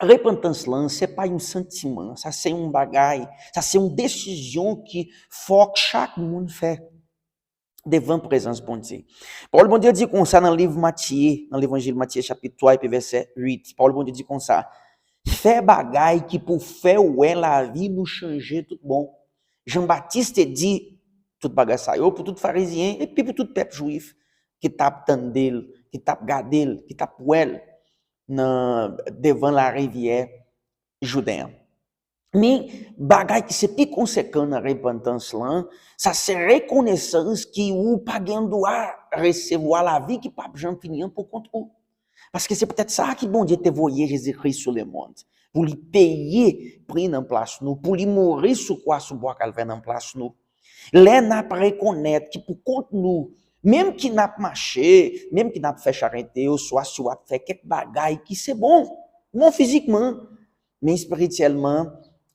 repentance là, c'est pas un sentiment, ça c'est un bagay, ça c'est une décision qui faut que chaque monde fait devant la présence de bon Dieu. Paul bon Dieu dit comme ça dans le livre Matthieu, dans l'évangile Matthieu chapitre 3 et puis verset 8. Paul bon Dieu dit comme ça, fait bagay qui pour faire ouais la vie nous changer tout bon. Jean-Baptiste dit tout bagay ça yo pour tout pharisien et puis pour tout peuple juif qui tape tendel, qui tape gadel, qui tape well devant la rivière Jourdain. Mais bagay qui c'est plus conséquent dans repentance là, ça c'est reconnaissance qui ou pas gain droit recevoir la vie qui pas jamais finir pour contre ou. Parce que c'est peut-être ça qui bon Dieu te voyé Jésus-Christ sur le monde. Pour lui payer prix en place nous, pour lui mourir sur quoi sur bois calvaire en place nous. Les n'a pas reconnaître qui pour contre nous, même qui n'a pas marché, même qui n'a pas fait charité, ou soit si on a fait quelques bagailles qui c'est bon, non physiquement, mais spirituellement,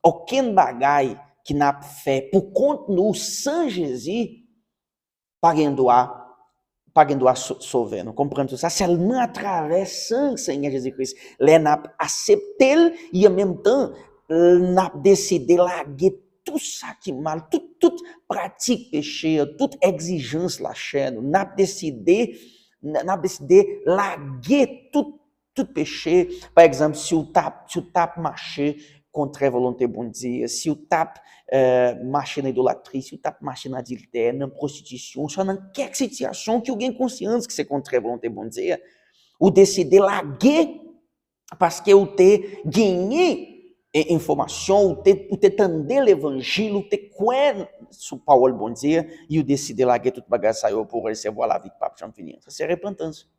aucun bagaille qui n'a pas fait pour contre nous sans Jésus, pas gain doit sauver. Nous comprenons tout ça seulement à travers le Seigneur Jésus-Christ. Les n'a accepté et en même temps n'a décidé laguer tout ça qui est mal, toute pratique péché, toute exigence la chaîne, n'a décidé laguer tout péché. Par exemple, si vous tapez marcher contre la volonté de bon Dieu, si vous tapez marcher dans l'idolâtrie, si vous tapez marcher dans l'adultère, dans la prostitution, soit dans quelque situation que vous avez conscience que c'est contre la volonté de bon Dieu, vous décidez laguer parce que vous avez gagné information, ou te tendez l'évangile, ou te croire sur parole bon Dieu, et vous décidez laguer toute bagage ça pour recevoir la vie de pape jamais finir. Ça c'est repentance.